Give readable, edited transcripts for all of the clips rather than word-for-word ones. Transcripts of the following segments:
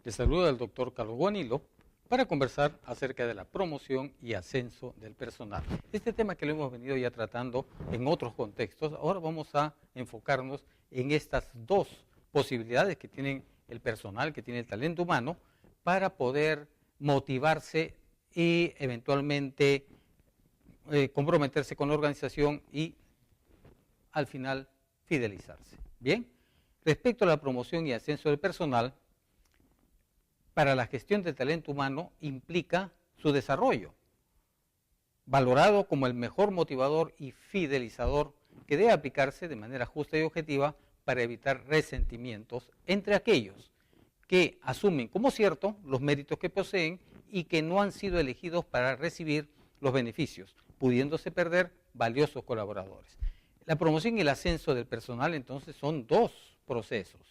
Les saluda el doctor Carlos Guanilo para conversar acerca de la promoción y ascenso del personal. Este tema que lo hemos venido ya tratando en otros contextos, ahora vamos a enfocarnos en estas dos posibilidades que tienen el personal, que tiene el talento humano, para poder motivarse y eventualmente comprometerse con la organización y al final fidelizarse. Bien, respecto a la promoción y ascenso del personal, para la gestión del talento humano implica su desarrollo, valorado como el mejor motivador y fidelizador que debe aplicarse de manera justa y objetiva para evitar resentimientos entre aquellos que asumen como cierto los méritos que poseen y que no han sido elegidos para recibir los beneficios, pudiéndose perder valiosos colaboradores. La promoción y el ascenso del personal entonces son dos procesos.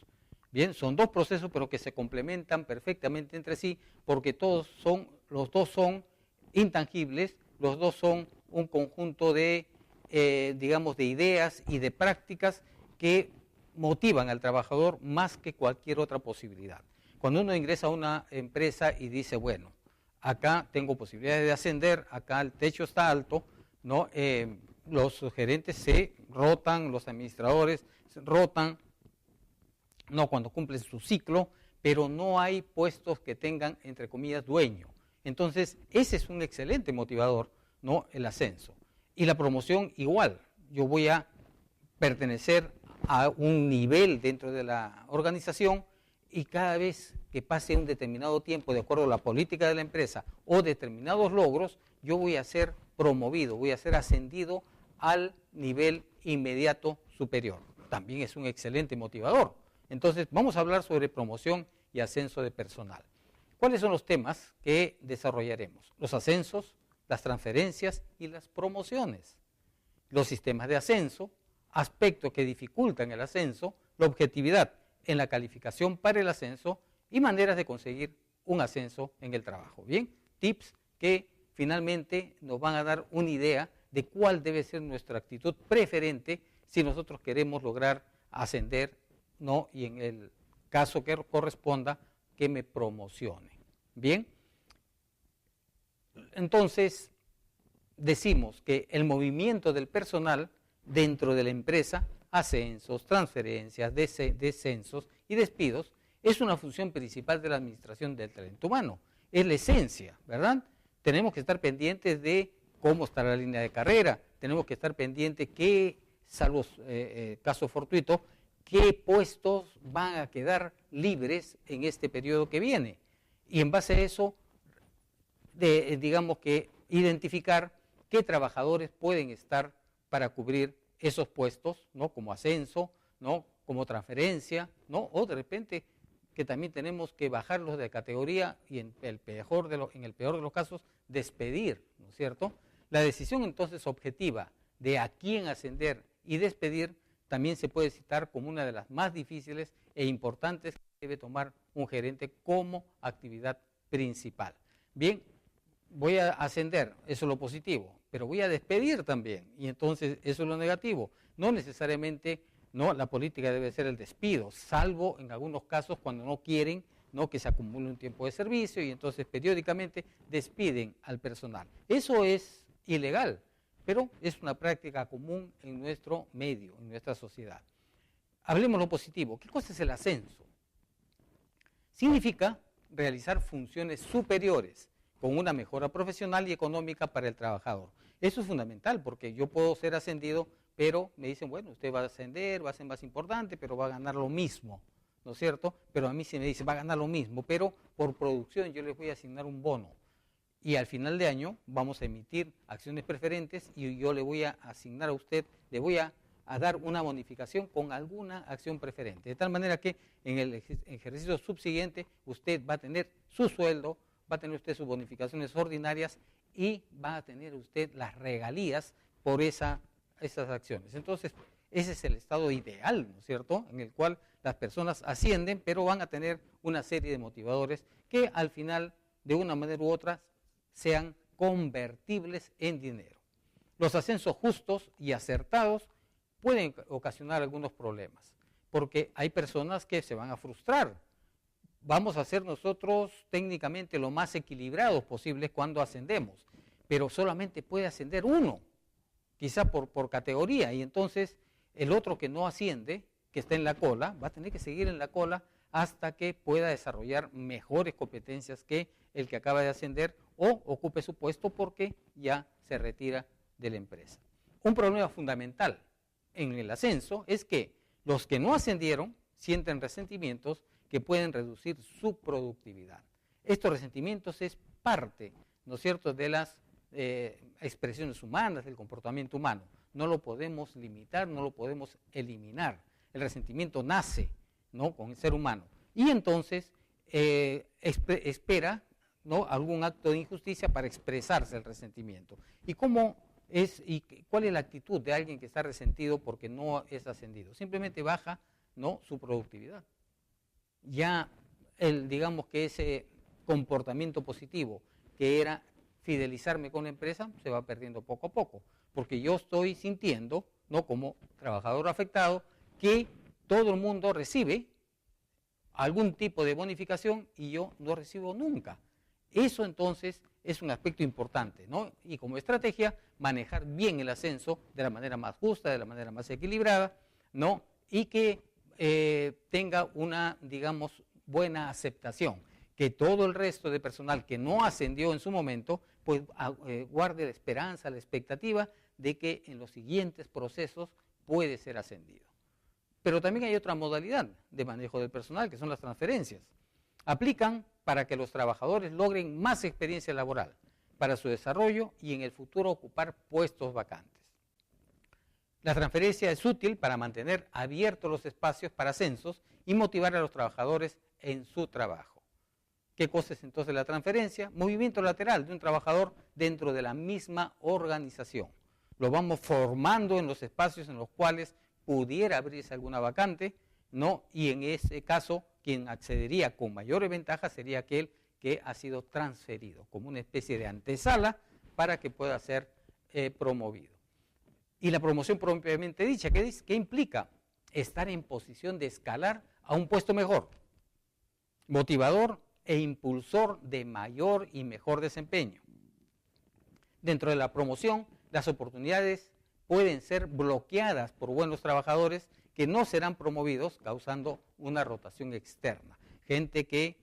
Bien, son dos procesos pero que se complementan perfectamente entre sí porque los dos son intangibles, los dos son un conjunto de, de ideas y de prácticas que motivan al trabajador más que cualquier otra posibilidad. Cuando uno ingresa a una empresa y dice, bueno, acá tengo posibilidades de ascender, acá el techo está alto, ¿no? Los gerentes se rotan, los administradores se rotan, no cuando cumplen su ciclo, pero no hay puestos que tengan, entre comillas, dueño. Entonces, ese es un excelente motivador, ¿no? El ascenso. Y la promoción igual. Yo voy a pertenecer a un nivel dentro de la organización y cada vez que pase un determinado tiempo, de acuerdo a la política de la empresa o determinados logros, yo voy a ser promovido, voy a ser ascendido al nivel inmediato superior. También es un excelente motivador. Entonces, vamos a hablar sobre promoción y ascenso de personal. ¿Cuáles son los temas que desarrollaremos? Los ascensos, las transferencias y las promociones. Los sistemas de ascenso, aspectos que dificultan el ascenso, la objetividad en la calificación para el ascenso y maneras de conseguir un ascenso en el trabajo. Bien, tips que finalmente nos van a dar una idea de cuál debe ser nuestra actitud preferente si nosotros queremos lograr ascender, ¿no? Y en el caso que corresponda, que me promocione. Bien, entonces decimos que el movimiento del personal dentro de la empresa, ascensos, transferencias, descensos y despidos, es una función principal de la administración del talento humano. Es la esencia, ¿verdad? Tenemos que estar pendientes de cómo está la línea de carrera, tenemos que estar pendientes que, salvo casos fortuitos, qué puestos van a quedar libres en este periodo que viene. Y en base a eso, digamos que identificar qué trabajadores pueden estar para cubrir esos puestos, ¿no? Como ascenso, ¿no? Como transferencia, ¿no? O de repente que también tenemos que bajarlos de categoría y en el peor de los casos despedir, ¿no es cierto? La decisión entonces objetiva de a quién ascender y despedir también se puede citar como una de las más difíciles e importantes que debe tomar un gerente como actividad principal. Bien, voy a ascender, eso es lo positivo, pero voy a despedir también, y entonces eso es lo negativo. No necesariamente, no, la política debe ser el despido, salvo en algunos casos cuando no quieren, ¿no? Que se acumule un tiempo de servicio y entonces periódicamente despiden al personal. Eso es ilegal, pero es una práctica común en nuestro medio, en nuestra sociedad. Hablemos lo positivo. ¿Qué cosa es el ascenso? Significa realizar funciones superiores con una mejora profesional y económica para el trabajador. Eso es fundamental porque yo puedo ser ascendido, pero me dicen, bueno, usted va a ascender, va a ser más importante, pero va a ganar lo mismo, ¿no es cierto? Pero a mí se me dice, va a ganar lo mismo, pero por producción yo les voy a asignar un bono. Y al final de año vamos a emitir acciones preferentes y yo le voy a asignar a usted, le voy a dar una bonificación con alguna acción preferente. De tal manera que en el ejercicio subsiguiente usted va a tener su sueldo, va a tener usted sus bonificaciones ordinarias y va a tener usted las regalías por esas acciones. Entonces, ese es el estado ideal, ¿no es cierto?, en el cual las personas ascienden, pero van a tener una serie de motivadores que al final, de una manera u otra, sean convertibles en dinero. Los ascensos justos y acertados pueden ocasionar algunos problemas, porque hay personas que se van a frustrar, vamos a ser nosotros técnicamente lo más equilibrados posibles cuando ascendemos, pero solamente puede ascender uno, quizá por categoría, y entonces el otro que no asciende, que está en la cola, va a tener que seguir en la cola hasta que pueda desarrollar mejores competencias que el que acaba de ascender o ocupe su puesto porque ya se retira de la empresa. Un problema fundamental en el ascenso es que los que no ascendieron sienten resentimientos que pueden reducir su productividad. Estos resentimientos es parte, ¿no es cierto?, de las expresiones humanas, del comportamiento humano. No lo podemos limitar, no lo podemos eliminar. El resentimiento nace, ¿no?, con el ser humano. Y entonces espera, ¿no?, algún acto de injusticia para expresarse el resentimiento. ¿Y cuál es la actitud de alguien que está resentido porque no es ascendido? Simplemente baja, ¿no?, su productividad. Ya digamos que ese comportamiento positivo que era fidelizarme con la empresa se va perdiendo poco a poco, porque yo estoy sintiendo, ¿no?, como trabajador afectado, que todo el mundo recibe algún tipo de bonificación y yo no recibo nunca. Eso entonces es un aspecto importante, ¿no? Y como estrategia, manejar bien el ascenso de la manera más justa, de la manera más equilibrada, ¿no? Y que tenga una, digamos, buena aceptación, que todo el resto de personal que no ascendió en su momento, pues guarde la esperanza, la expectativa de que en los siguientes procesos puede ser ascendido. Pero también hay otra modalidad de manejo del personal, que son las transferencias. Aplican para que los trabajadores logren más experiencia laboral para su desarrollo y en el futuro ocupar puestos vacantes. La transferencia es útil para mantener abiertos los espacios para ascensos y motivar a los trabajadores en su trabajo. ¿Qué cosa es entonces la transferencia? Movimiento lateral de un trabajador dentro de la misma organización. Lo vamos formando en los espacios en los cuales pudiera abrirse alguna vacante, ¿no? Y en ese caso, quien accedería con mayores ventajas sería aquel que ha sido transferido, como una especie de antesala para que pueda ser promovido. Y la promoción propiamente dicha, ¿qué implica? Estar en posición de escalar a un puesto mejor, motivador e impulsor de mayor y mejor desempeño. Dentro de la promoción, las oportunidades pueden ser bloqueadas por buenos trabajadores que no serán promovidos, causando una rotación externa. Gente que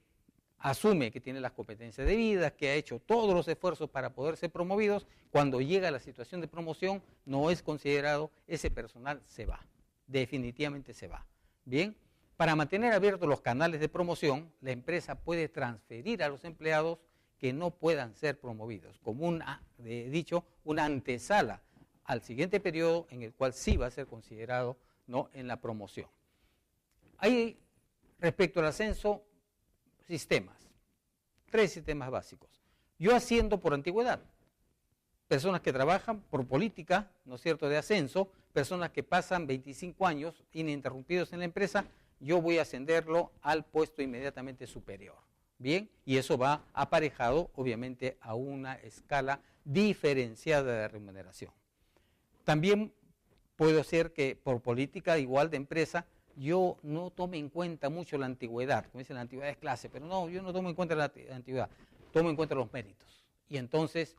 asume que tiene las competencias debidas, que ha hecho todos los esfuerzos para poder ser promovidos, cuando llega a la situación de promoción no es considerado, ese personal se va, definitivamente se va. Bien, para mantener abiertos los canales de promoción, la empresa puede transferir a los empleados que no puedan ser promovidos, como una antesala al siguiente periodo en el cual sí va a ser considerado, ¿no?, en la promoción. Hay, respecto al ascenso, sistemas, 3 sistemas básicos. Yo asciendo por antigüedad, personas que trabajan por política, ¿no es cierto?, de ascenso, personas que pasan 25 años ininterrumpidos en la empresa, yo voy a ascenderlo al puesto inmediatamente superior. Bien, y eso va aparejado, obviamente, a una escala diferenciada de remuneración. También puede ser que por política igual de empresa, yo no tome en cuenta mucho la antigüedad, como dicen, la antigüedad es clase, pero no, yo no tomo en cuenta la antigüedad, tomo en cuenta los méritos. Y entonces,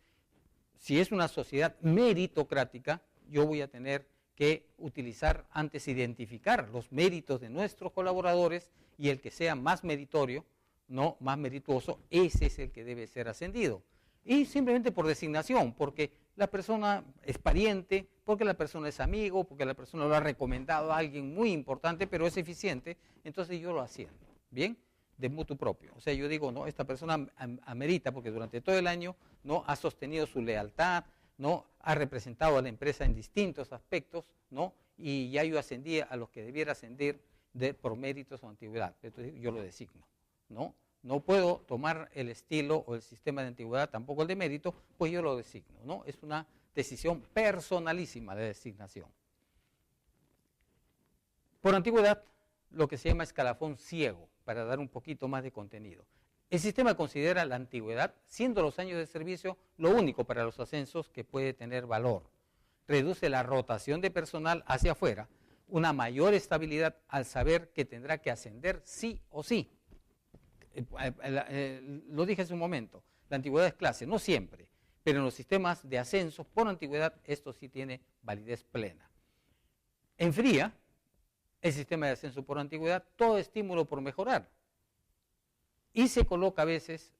si es una sociedad meritocrática, yo voy a tener que utilizar, antes identificar los méritos de nuestros colaboradores y el que sea más meritorio, no más merituoso, ese es el que debe ser ascendido. Y simplemente por designación, porque la persona es pariente, porque la persona es amigo, porque la persona lo ha recomendado a alguien muy importante, pero es eficiente, entonces yo lo asciendo, ¿bien? De mutuo propio. O sea, yo digo, no, esta persona amerita, porque durante todo el año no ha sostenido su lealtad, no ha representado a la empresa en distintos aspectos, ¿no? Y ya yo ascendí a los que debiera ascender por méritos o antigüedad. Entonces yo lo designo, ¿no? No puedo tomar el estilo o el sistema de antigüedad, tampoco el de mérito, pues yo lo designo, ¿no? Es una decisión personalísima de designación. Por antigüedad, lo que se llama escalafón ciego, para dar un poquito más de contenido. El sistema considera la antigüedad, siendo los años de servicio lo único para los ascensos que puede tener valor. Reduce la rotación de personal hacia afuera, una mayor estabilidad al saber que tendrá que ascender sí o sí. Lo dije hace un momento, la antigüedad es clase, no siempre, pero en los sistemas de ascenso por antigüedad esto sí tiene validez plena. Enfría el sistema de ascenso por antigüedad todo estímulo por mejorar y se coloca a veces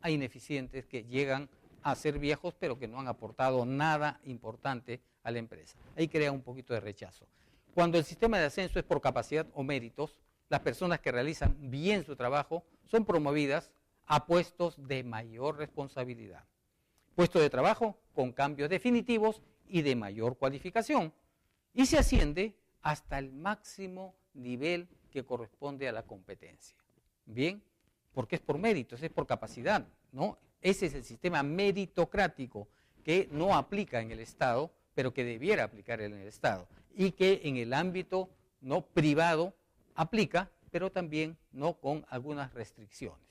a ineficientes que llegan a ser viejos pero que no han aportado nada importante a la empresa. Ahí crea un poquito de rechazo. Cuando el sistema de ascenso es por capacidad o méritos, las personas que realizan bien su trabajo son promovidas a puestos de mayor responsabilidad. Puestos de trabajo con cambios definitivos y de mayor cualificación. Y se asciende hasta el máximo nivel que corresponde a la competencia. Bien, porque es por méritos, es por capacidad, ¿no? Ese es el sistema meritocrático que no aplica en el Estado, pero que debiera aplicar en el Estado. Y que en el ámbito no privado aplica, pero también no con algunas restricciones.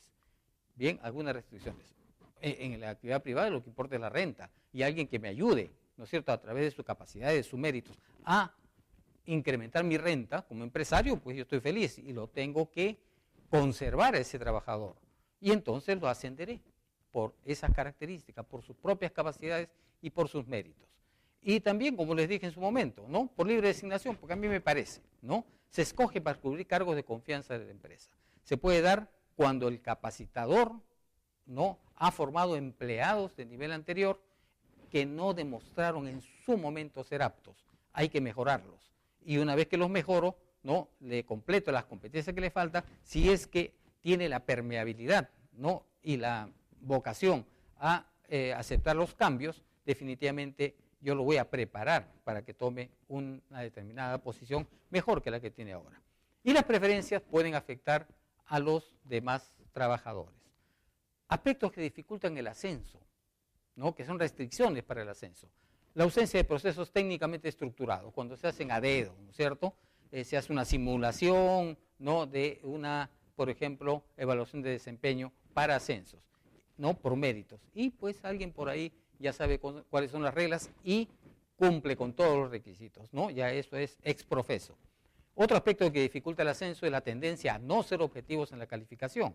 Bien, algunas restricciones. En la actividad privada lo que importa es la renta y alguien que me ayude, ¿no es cierto?, a través de su capacidad y de sus méritos, a incrementar mi renta como empresario, pues yo estoy feliz y lo tengo que conservar a ese trabajador. Y entonces lo ascenderé por esas características, por sus propias capacidades y por sus méritos. Y también, como les dije en su momento, ¿no?, por libre designación, porque a mí me parece, ¿no?, se escoge para cubrir cargos de confianza de la empresa. Se puede dar cuando el capacitador no ha formado empleados de nivel anterior que no demostraron en su momento ser aptos. Hay que mejorarlos. Y una vez que los mejoro, no le completo las competencias que le faltan, si es que tiene la permeabilidad, ¿no?, y la vocación a aceptar los cambios, definitivamente yo lo voy a preparar para que tome una determinada posición mejor que la que tiene ahora. Y las preferencias pueden afectar a los demás trabajadores. Aspectos que dificultan el ascenso, ¿no?, que son restricciones para el ascenso. La ausencia de procesos técnicamente estructurados, cuando se hacen a dedo, ¿no es cierto? Se hace una simulación, ¿no?, de una, por ejemplo, evaluación de desempeño para ascensos, ¿no?, por méritos. Y pues alguien por ahí ya sabe cuáles son las reglas y cumple con todos los requisitos, ¿no? Ya eso es ex profeso. Otro aspecto que dificulta el ascenso es la tendencia a no ser objetivos en la calificación.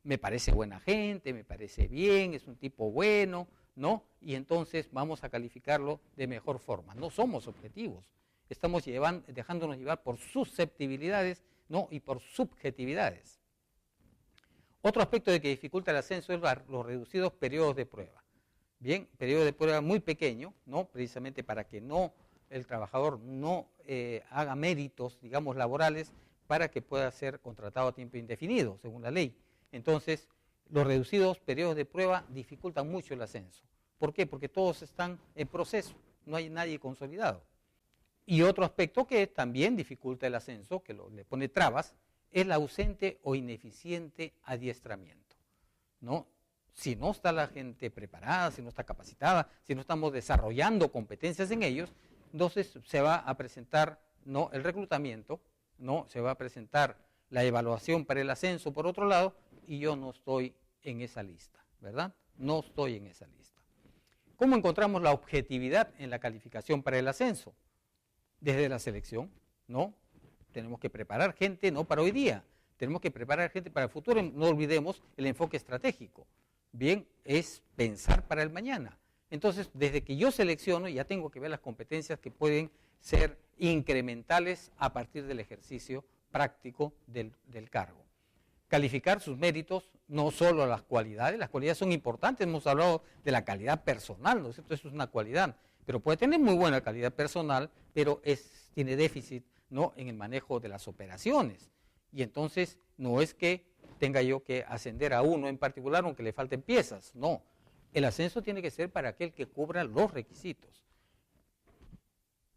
Me parece buena gente, me parece bien, es un tipo bueno, ¿no? Y entonces vamos a calificarlo de mejor forma. No somos objetivos, estamos dejándonos llevar por susceptibilidades, ¿no?, y por subjetividades. Otro aspecto de que dificulta el ascenso es los reducidos periodos de prueba. Bien, periodo de prueba muy pequeño, ¿no?, precisamente para que el trabajador no haga méritos, digamos, laborales, para que pueda ser contratado a tiempo indefinido, según la ley. Entonces, los reducidos periodos de prueba dificultan mucho el ascenso. ¿Por qué? Porque todos están en proceso, no hay nadie consolidado. Y otro aspecto que también dificulta el ascenso, que le pone trabas, es el ausente o ineficiente adiestramiento, ¿no? Si no está la gente preparada, si no está capacitada, si no estamos desarrollando competencias en ellos, entonces se va a presentar, ¿no?, el reclutamiento, ¿no?, se va a presentar la evaluación para el ascenso por otro lado, y yo no estoy en esa lista, ¿verdad? No estoy en esa lista. ¿Cómo encontramos la objetividad en la calificación para el ascenso? Desde la selección, ¿no? Tenemos que preparar gente, no para hoy día, tenemos que preparar gente para el futuro. No olvidemos el enfoque estratégico. Bien, es pensar para el mañana. Entonces, desde que yo selecciono, ya tengo que ver las competencias que pueden ser incrementales a partir del ejercicio práctico del cargo. Calificar sus méritos, no solo las cualidades son importantes, hemos hablado de la calidad personal, ¿no es cierto? Eso es una cualidad, pero puede tener muy buena calidad personal, pero tiene déficit, ¿no?, en el manejo de las operaciones. Y entonces no es que tenga yo que ascender a uno en particular aunque le falten piezas, no. El ascenso tiene que ser para aquel que cubra los requisitos.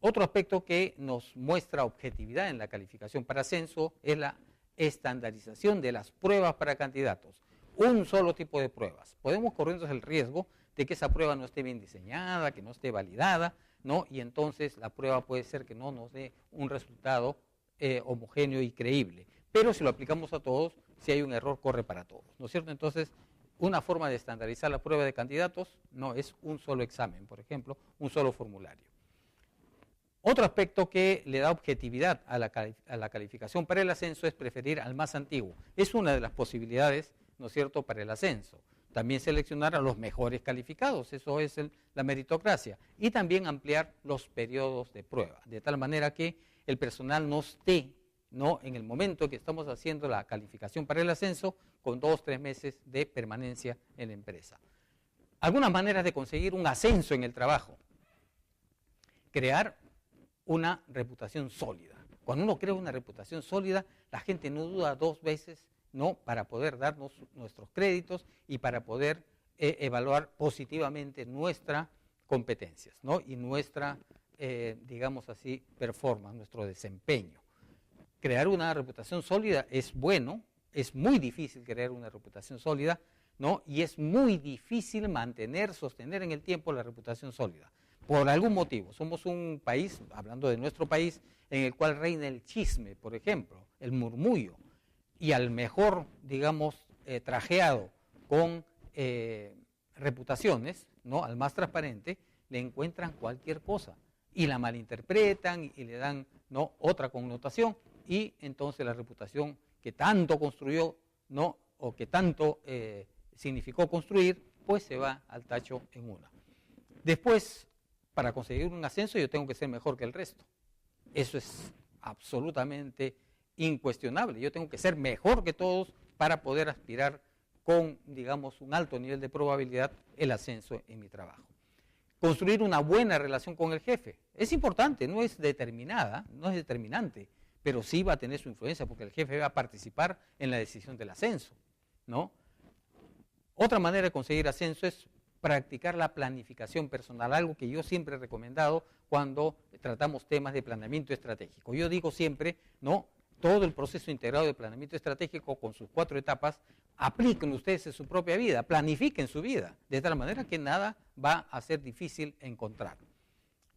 Otro aspecto que nos muestra objetividad en la calificación para ascenso es la estandarización de las pruebas para candidatos. Un solo tipo de pruebas. Podemos corrernos el riesgo de que esa prueba no esté bien diseñada, que no esté validada, ¿no? Y entonces la prueba puede ser que no nos dé un resultado homogéneo y creíble. Pero si lo aplicamos a todos, si hay un error, corre para todos, ¿no es cierto? Entonces, una forma de estandarizar la prueba de candidatos no es un solo examen, por ejemplo, un solo formulario. Otro aspecto que le da objetividad a la calificación para el ascenso es preferir al más antiguo. Es una de las posibilidades, ¿no ¿no es cierto?, para el ascenso. También seleccionar a los mejores calificados, eso es la meritocracia. Y también ampliar los periodos de prueba, de tal manera que el personal no esté, ¿no?, en el momento que estamos haciendo la calificación para el ascenso, con 2 o 3 meses de permanencia en la empresa. Algunas maneras de conseguir un ascenso en el trabajo. Crear una reputación sólida. Cuando uno crea una reputación sólida, la gente no duda 2 veces, ¿no?, para poder darnos nuestros créditos y para poder evaluar positivamente nuestras competencias, ¿no?, y nuestra, digamos así, performance, nuestro desempeño. Crear una reputación sólida es bueno, es muy difícil crear una reputación sólida, ¿no?, y es muy difícil sostener en el tiempo la reputación sólida. Por algún motivo, somos un país, hablando de nuestro país, en el cual reina el chisme, por ejemplo, el murmullo, y al mejor, digamos, trajeado con reputaciones, ¿no?, al más transparente, le encuentran cualquier cosa y la malinterpretan y le dan, ¿no?, otra connotación, y entonces la reputación que tanto construyó, ¿no?, o que tanto significó construir, pues se va al tacho en una. Después, para conseguir un ascenso yo tengo que ser mejor que el resto. Eso es absolutamente incuestionable. Yo tengo que ser mejor que todos para poder aspirar con, digamos, un alto nivel de probabilidad el ascenso en mi trabajo. Construir una buena relación con el jefe. Es importante, no es determinada, no es determinante, pero sí va a tener su influencia porque el jefe va a participar en la decisión del ascenso, ¿no? Otra manera de conseguir ascenso es practicar la planificación personal, algo que yo siempre he recomendado cuando tratamos temas de planeamiento estratégico. Yo digo siempre, ¿no?, todo el proceso integrado de planeamiento estratégico con sus 4 etapas, apliquen ustedes en su propia vida, planifiquen su vida, de tal manera que nada va a ser difícil encontrar.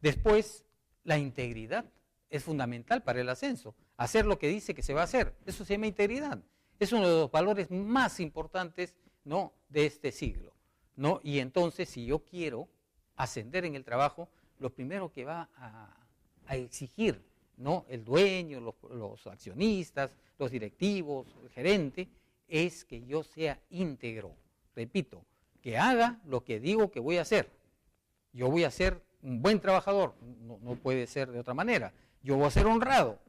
Después, la integridad es fundamental para el ascenso, hacer lo que dice que se va a hacer, eso se llama integridad. Es uno de los valores más importantes, ¿no?, de este siglo, ¿no? Y entonces, si yo quiero ascender en el trabajo, lo primero que va a exigir, ¿no?, el dueño, los accionistas, los directivos, el gerente, es que yo sea íntegro. Repito, que haga lo que digo que voy a hacer. Yo voy a ser un buen trabajador, no puede ser de otra manera. Yo voy a ser honrado,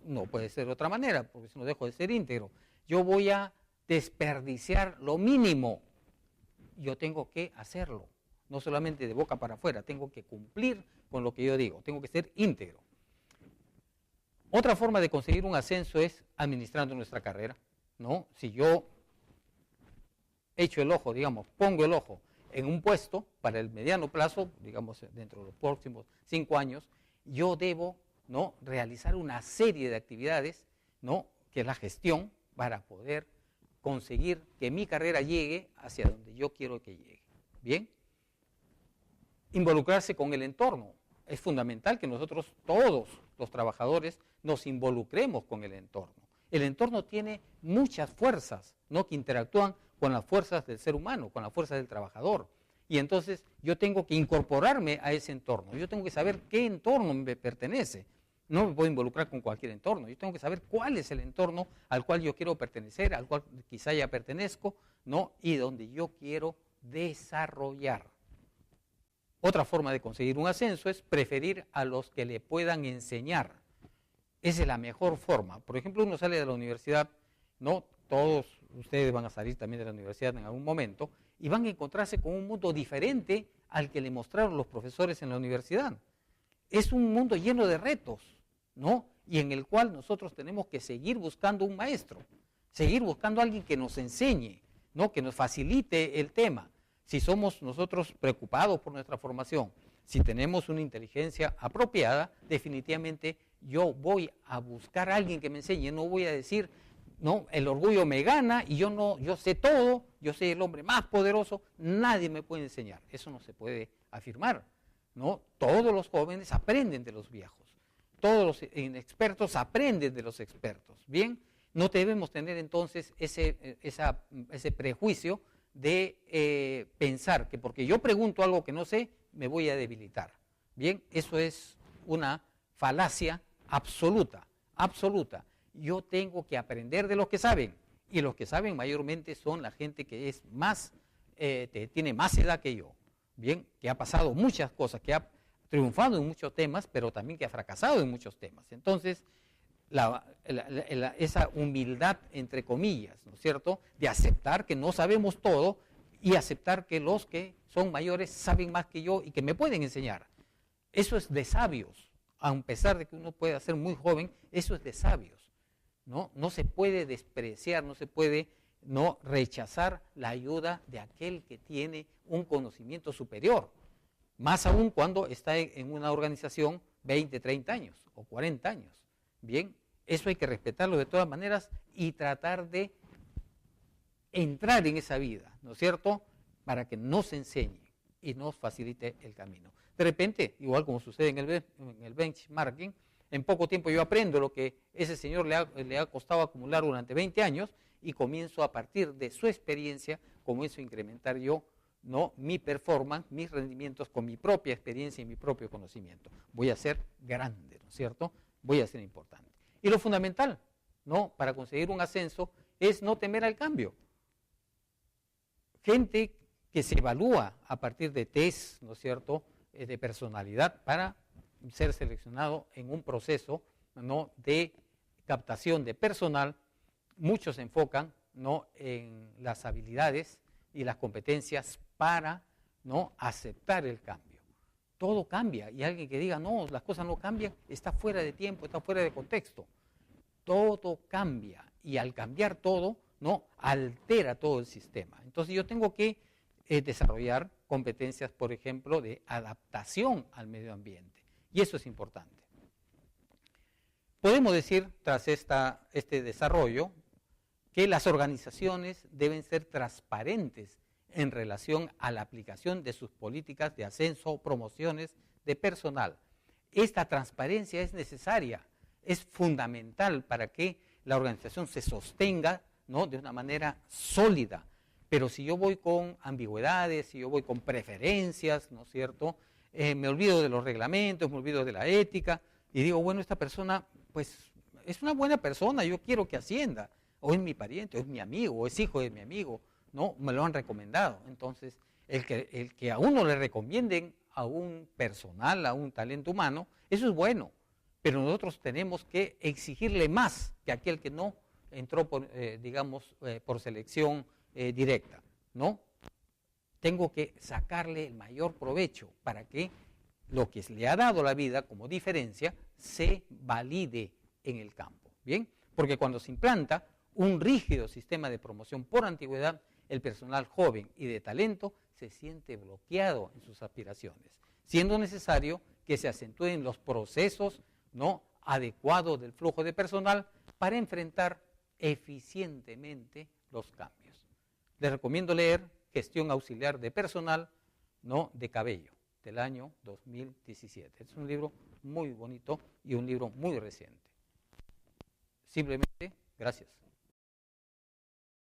no puede ser de otra manera, porque si no dejo de ser íntegro. Yo voy a desperdiciar lo mínimo. Yo tengo que hacerlo, no solamente de boca para afuera, tengo que cumplir con lo que yo digo, tengo que ser íntegro. Otra forma de conseguir un ascenso es administrando nuestra carrera, ¿no? Si yo echo el ojo, digamos, pongo el ojo en un puesto para el mediano plazo, digamos, dentro de los próximos 5 años, yo debo, ¿no?, realizar una serie de actividades, ¿no?, que es la gestión, para poder conseguir que mi carrera llegue hacia donde yo quiero que llegue. ¿Bien? Involucrarse con el entorno. Es fundamental que nosotros, todos los trabajadores, nos involucremos con el entorno. El entorno tiene muchas fuerzas, ¿no?, que interactúan con las fuerzas del ser humano, con las fuerzas del trabajador. Y entonces yo tengo que incorporarme a ese entorno. Yo tengo que saber qué entorno me pertenece. No me puedo involucrar con cualquier entorno. Yo tengo que saber cuál es el entorno al cual yo quiero pertenecer, al cual quizá ya pertenezco, ¿no?, y donde yo quiero desarrollar. Otra forma de conseguir un ascenso es preferir a los que le puedan enseñar. Esa es la mejor forma. Por ejemplo, uno sale de la universidad, ¿no? Todos ustedes van a salir también de la universidad en algún momento y van a encontrarse con un mundo diferente al que le mostraron los profesores en la universidad. Es un mundo lleno de retos, ¿no?, y en el cual nosotros tenemos que seguir buscando un maestro, seguir buscando a alguien que nos enseñe, ¿no?, que nos facilite el tema. Si somos nosotros preocupados por nuestra formación, si tenemos una inteligencia apropiada, definitivamente yo voy a buscar a alguien que me enseñe. No voy a decir, no, el orgullo me gana y yo sé todo, yo soy el hombre más poderoso, nadie me puede enseñar. Eso no se puede afirmar, ¿no? Todos los jóvenes aprenden de los viejos, todos los inexpertos aprenden de los expertos. Bien, no debemos tener entonces ese prejuicio de pensar que porque yo pregunto algo que no sé, me voy a debilitar. Bien, eso es una falacia absoluta, absoluta. Yo tengo que aprender de los que saben Y los que saben mayormente son la gente que es más, tiene más edad que yo, bien, que ha pasado muchas cosas, que ha triunfado en muchos temas, pero también que ha fracasado en muchos temas. Entonces, esa humildad, entre comillas, ¿no es cierto?, de aceptar que no sabemos todo y aceptar que los que son mayores saben más que yo y que me pueden enseñar. Eso es de sabios, a pesar de que uno pueda ser muy joven, eso es de sabios, ¿no? No se puede despreciar, no se puede no rechazar la ayuda de aquel que tiene un conocimiento superior, más aún cuando está en una organización 20, 30 años o 40 años. Bien, eso hay que respetarlo de todas maneras y tratar de entrar en esa vida, ¿no es cierto?, para que nos enseñe y nos facilite el camino. De repente, igual como sucede en el benchmarking, en poco tiempo yo aprendo lo que ese señor le ha costado acumular durante 20 años y comienzo a partir de su experiencia, comienzo a incrementar yo, ¿no?, mi performance, mis rendimientos con mi propia experiencia y mi propio conocimiento. Voy a ser grande, ¿no es cierto?, voy a ser importante. Y lo fundamental, ¿no?, para conseguir un ascenso es no temer al cambio. Gente que se evalúa a partir de test, ¿no es cierto?, de personalidad para ser seleccionado en un proceso, ¿no?, de captación de personal. Muchos se enfocan, ¿no?, en las habilidades y las competencias para, ¿no?, aceptar el cambio. Todo cambia y alguien que diga, no, las cosas no cambian, está fuera de tiempo, está fuera de contexto. Todo cambia y al cambiar todo, ¿no?, altera todo el sistema. Entonces yo tengo que desarrollar competencias, por ejemplo, de adaptación al medio ambiente. Y eso es importante. Podemos decir, tras este desarrollo, que las organizaciones deben ser transparentes en relación a la aplicación de sus políticas de ascenso o promociones de personal. Esta transparencia es necesaria, es fundamental para que la organización se sostenga, ¿no?, de una manera sólida. Pero si yo voy con ambigüedades, si yo voy con preferencias, ¿no es cierto?, me olvido de los reglamentos, me olvido de la ética y digo, bueno, esta persona pues es una buena persona, yo quiero que ascienda, o es mi pariente, o es mi amigo, o es hijo de mi amigo, ¿no?, me lo han recomendado. Entonces, el que a uno le recomienden a un personal, a un talento humano, eso es bueno, pero nosotros tenemos que exigirle más que aquel que no entró por, por selección directa, ¿no? Tengo que sacarle el mayor provecho para que lo que le ha dado la vida como diferencia se valide en el campo, ¿bien? Porque cuando se implanta un rígido sistema de promoción por antigüedad, el personal joven y de talento se siente bloqueado en sus aspiraciones, siendo necesario que se acentúen los procesos, ¿no?, adecuados del flujo de personal para enfrentar eficientemente los cambios. Les recomiendo leer Gestión Auxiliar de Personal, ¿no?, de Cabello, del año 2017. Es un libro muy bonito y un libro muy reciente. Simplemente, gracias.